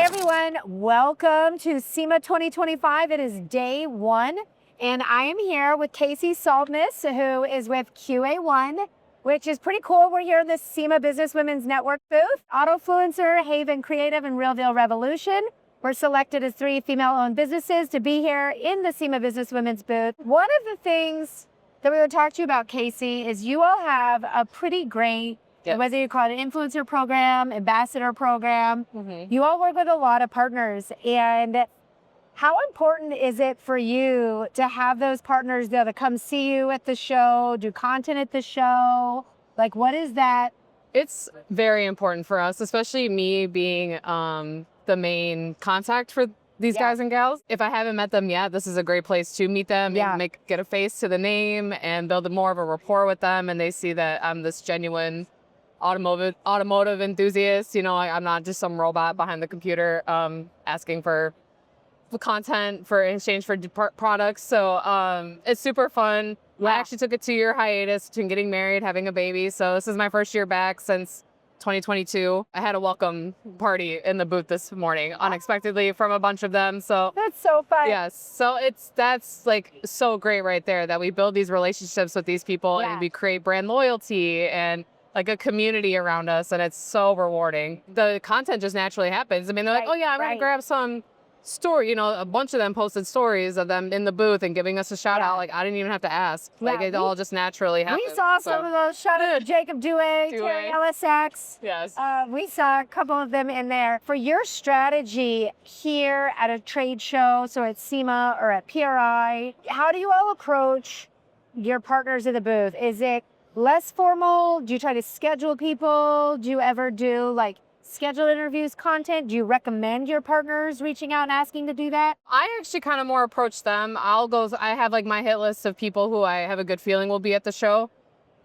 Hey everyone, welcome to SEMA 2025. It is day one, and I am here with Kasey Saltness, who is with QA1, which is pretty cool. We're here in the SEMA Business Women's Network booth. Autofluencer, Haven Creative, and Real Deal Revolution were selected as 3 female-owned businesses to be here in the SEMA Business Women's booth. One of the things that we would talk to you about, Kasey, is you all have a pretty great, whether you call it an influencer program, ambassador program, you all work with a lot of partners. And how important is it for you to have those partners there to come see you at the show, do content at the show? Like, what is that? It's very important for us, especially me being the main contact for these guys and gals. If I haven't met them yet, this is a great place to meet them and get a face to the name and build more of a rapport with them. And they see that I'm this genuine automotive enthusiast. You know, I'm not just some robot behind the computer asking for content in exchange for products. So it's super fun. I actually took a 2-year hiatus between getting married, having a baby. So this is my first year back since 2022. I had a welcome party in the booth this morning, unexpectedly, from a bunch of them. So that's so fun. Yes. So that's like so great right there that we build these relationships with these people and we create brand loyalty and like a community around us, and it's so rewarding. The content just naturally happens. I mean, they're like, oh yeah, I'm gonna grab some story. You know, a bunch of them posted stories of them in the booth and giving us a shout out. Like, I didn't even have to ask. Like, it all just naturally happened. We saw some of those. Shout out to Jacob Dewey, Terry LSX. Yes. We saw a couple of them in there. For your strategy here at a trade show, so at SEMA or at PRI, how do you all approach your partners in the booth? Is it less formal? Do you try to schedule people? Do you ever do like scheduled interviews, content? Do you recommend your partners reaching out and asking to do that? I actually kind of more approach them. I have like my hit list of people who I have a good feeling will be at the show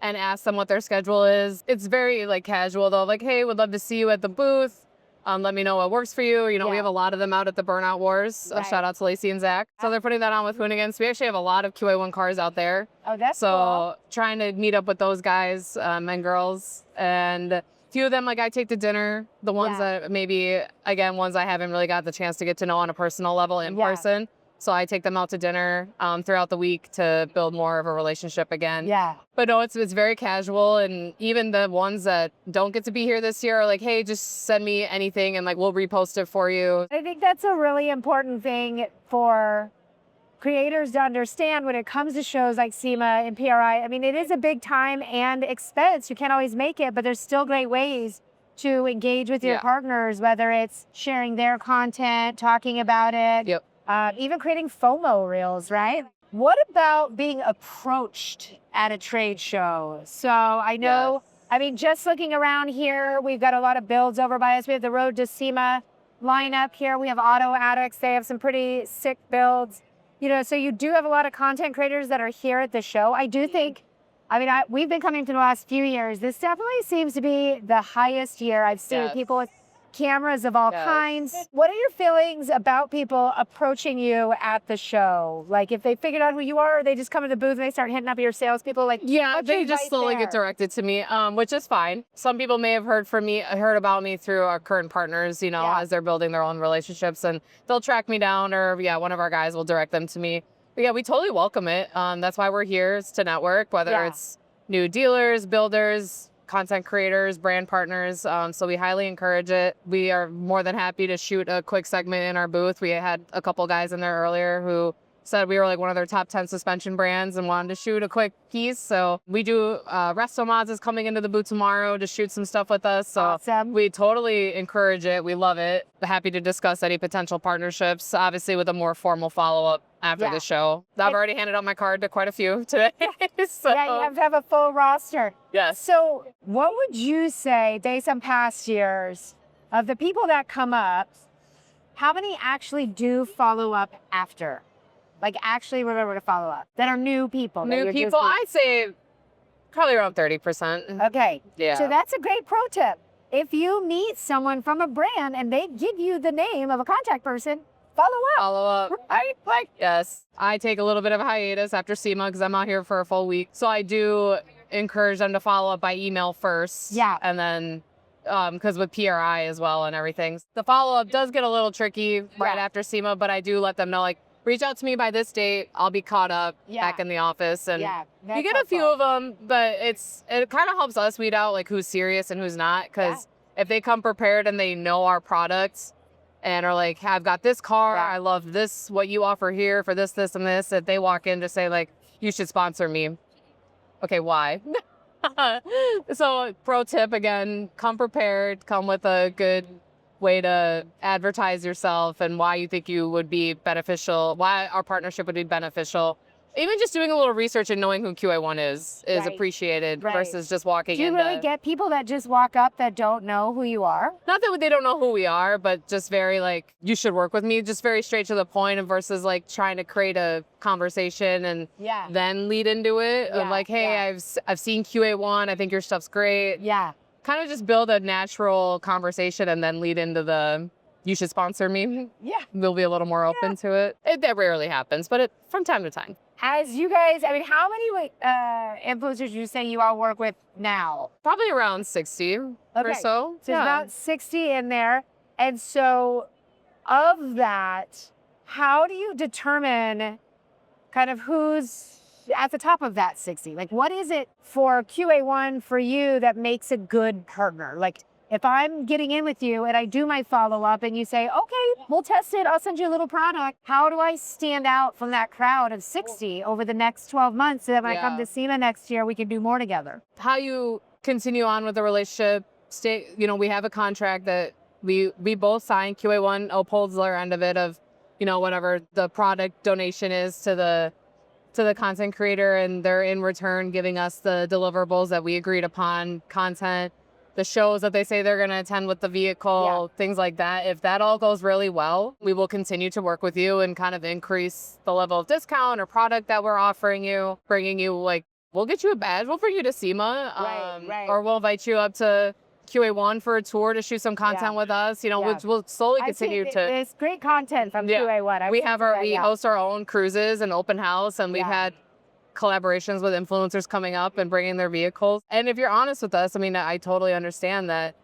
and ask them what their schedule is. It's very like casual though. Like, hey, would love to see you at the booth. Let me know what works for you. You know, we have a lot of them out at the Burnout Wars. Shout out to Lacey and Zach. So they're putting that on with Hoonigans. We actually have a lot of QA1 cars out there. Oh, that's cool. Trying to meet up with those guys and girls. And a few of them, like, I take to dinner. The ones that maybe, again, ones I haven't really got the chance to get to know on a personal level in person. So I take them out to dinner throughout the week to build more of a relationship again. But no, it's very casual. And even the ones that don't get to be here this year are like, hey, just send me anything and like we'll repost it for you. I think that's a really important thing for creators to understand when it comes to shows like SEMA and PRI. I mean, it is a big time and expense. You can't always make it, but there's still great ways to engage with your partners, whether it's sharing their content, talking about it. Even creating FOMO reels, right? What about being approached at a trade show? So I know, I mean, just looking around here, we've got a lot of builds over by us. We have the Road to SEMA lineup here. We have Auto Addicts. They have some pretty sick builds. You know, so you do have a lot of content creators that are here at the show. I do think, I mean, we've been coming to the last few years. This definitely seems to be the highest year I've seen people with cameras of all kinds. What are your feelings about people approaching you at the show? Like, if they figured out who you are, or they just come to the booth and they start hitting up your salespeople? Like, they just slowly get directed to me, which is fine. Some people may have heard about me through our current partners, you know, as they're building their own relationships, and they'll track me down, or one of our guys will direct them to me. But yeah, we totally welcome it. That's why we're here, is to network, whether it's new dealers, builders, content creators, brand partners. So we highly encourage it. We are more than happy to shoot a quick segment in our booth. We had a couple guys in there earlier who said we were like one of their top 10 suspension brands and wanted to shoot a quick piece. So we do, Resto Mods is coming into the booth tomorrow to shoot some stuff with us. So we totally encourage it. We love it. Happy to discuss any potential partnerships, obviously with a more formal follow-up after the show. I've already handed out my card to quite a few today. So. Yeah, you have to have a full roster. Yes. So what would you say, based on past years, of the people that come up, how many actually do follow up after? Like, actually remember to follow up, that are new people. New people, I'd say probably around 30%. Okay. Yeah. So that's a great pro tip. If you meet someone from a brand and they give you the name of a contact person, follow up. Follow up. Yes. I take a little bit of a hiatus after SEMA because I'm out here for a full week. So I do encourage them to follow up by email first. Yeah. And then because with PRI as well and everything. The follow-up does get a little tricky right after SEMA, but I do let them know, like, reach out to me by this date. I'll be caught up back in the office. And you get a few of them, but it kind of helps us weed out like who's serious and who's not. Because if they come prepared and they know our products and are like, I've got this car, I love this, what you offer here for this, this, and this. If they walk in to say like, you should sponsor me. Okay, why? So pro tip again, come prepared, come with a good way to advertise yourself and why you think you would be beneficial, why our partnership would be beneficial. Even just doing a little research and knowing who QA1 is appreciated versus just walking in. Do you really get people that just walk up that don't know who you are? Not that they don't know who we are, but just very like, you should work with me, just very straight to the point, and versus like trying to create a conversation and then lead into it. Of like, hey, I've seen QA1, I think your stuff's great. Kind of just build a natural conversation and then lead into the, you should sponsor me. We'll be a little more open to it. That rarely happens, but from time to time. As you guys, I mean, how many influencers do you say you all work with now? Probably around 60 or so. So there's about 60 in there. And so of that, how do you determine kind of who's at the top of that 60? Like, what is it for QA1 for you that makes a good partner? Like, if I'm getting in with you and I do my follow-up and you say, okay, we'll test it, I'll send you a little product. How do I stand out from that crowd of 60 over the next 12 months so that when I come to SEMA next year, we can do more together? How you continue on with the relationship, we have a contract that we both sign. QA1 upholds their end of it of, whatever the product donation is to the content creator, and they're in return giving us the deliverables that we agreed upon, content, the shows that they say they're going to attend with the vehicle, things like that. If that all goes really well, we will continue to work with you and kind of increase the level of discount or product that we're offering you, bringing you like, we'll get you a badge, we'll bring you to SEMA, or we'll invite you up to QA1 for a tour to shoot some content with us. We'll slowly continue to. There's great content from QA1. We host our own cruises and open house, and we've had collaborations with influencers coming up and bringing their vehicles. And if you're honest with us, I mean, I totally understand that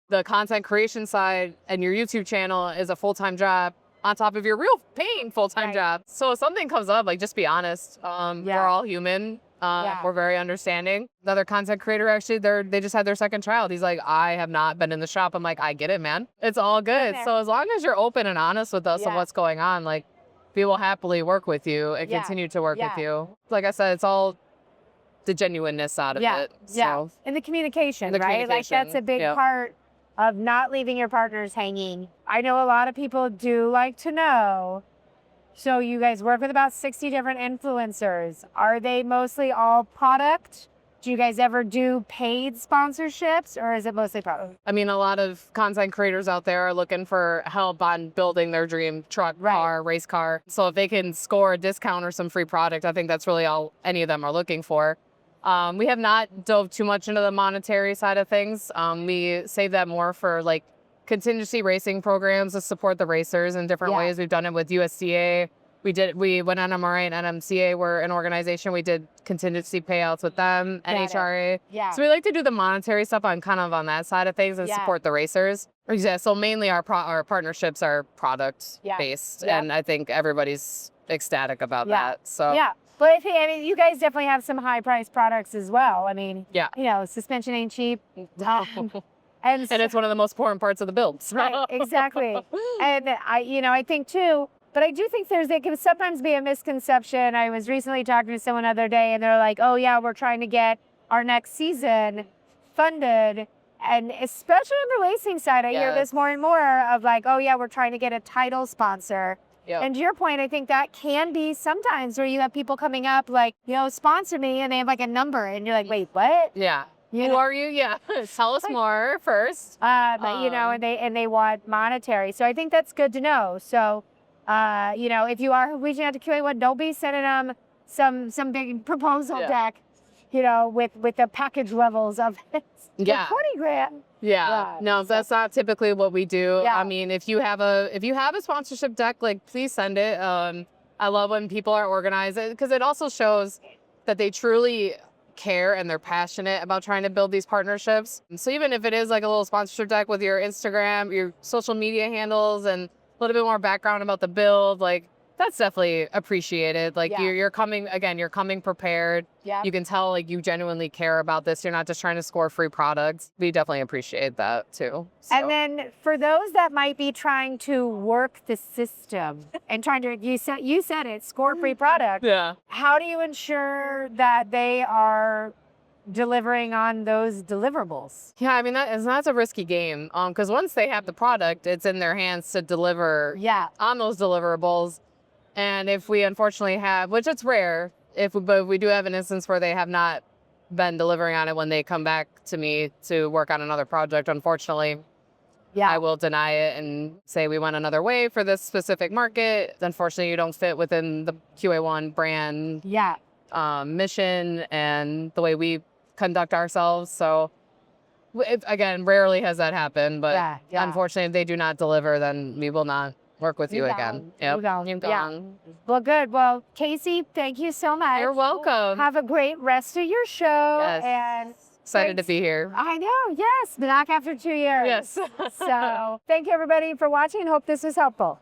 the content creation side and your YouTube channel is a full-time job on top of your real paying full-time job. So if something comes up, like, just be honest. We're all human. We're very understanding. The other content creator, actually, they just had their second child. He's like, I have not been in the shop. I'm like, I get it, man. It's all good. So as long as you're open and honest with us of what's going on, like, we will happily work with you and continue to work with you. Like I said, it's all the genuineness out of it. So. And the communication, right? Like, that's a big part of not leaving your partners hanging. I know a lot of people do like to know. So you guys work with about 60 different influencers. Are they mostly all product? Do you guys ever do paid sponsorships, or is it mostly product? I mean, a lot of content creators out there are looking for help on building their dream truck, car, race car. So if they can score a discount or some free product, I think that's really all any of them are looking for. We have not dove too much into the monetary side of things. We save that more for like contingency racing programs to support the racers in different ways. We've done it with USDA. We went on NMRA and NMCA, were an organization. We did contingency payouts with them, NHRA. So we like to do the monetary stuff on on that side of things and support the racers. So mainly our partnerships are product based, and I think everybody's ecstatic about that. So but I mean, you guys definitely have some high priced products as well. I mean, suspension ain't cheap. And it's one of the most important parts of the build. Right, exactly. And I think too. But I do think there can sometimes be a misconception. I was recently talking to someone the other day, and they're like, oh, yeah, we're trying to get our next season funded. And especially on the racing side, I hear this more and more of like, oh, yeah, we're trying to get a title sponsor. And to your point, I think that can be sometimes where you have people coming up like, sponsor me, and they have like a number, and you're like, wait, what? Who are you? Tell us more first. And they want monetary. So I think that's good to know. So, if you are reaching out to QA1, don't be sending them some big proposal deck, with the package levels of it. 20 grand. No, that's not typically what we do. I mean, if you have a sponsorship deck, like, please send it. I love when people are organized, because it also shows that they truly care and they're passionate about trying to build these partnerships. So even if it is like a little sponsorship deck with your Instagram, your social media handles, and a little bit more background about the build, like that's definitely appreciated. Like you're coming prepared. Yeah. You can tell like you genuinely care about this. You're not just trying to score free products. We definitely appreciate that too. So. And then for those that might be trying to work the system and trying to, you said it, score free product. Yeah. How do you ensure that they are delivering on those deliverables? Yeah, I mean, that's a risky game. Because once they have the product, it's in their hands to deliver on those deliverables. And if we unfortunately have, which it's rare, but we do have an instance where they have not been delivering on it when they come back to me to work on another project, unfortunately, I will deny it and say we went another way for this specific market. Unfortunately, you don't fit within the QA1 brand mission and the way we conduct ourselves. So again, rarely has that happened, but unfortunately, if they do not deliver, then we will not work with you again. You're gone. Well, good. Well, Kasey, thank you so much. You're welcome. Have a great rest of your show. Yes. And excited to be here. I know. Yes. Back after 2 years. Yes. So thank you, everybody, for watching. Hope this was helpful.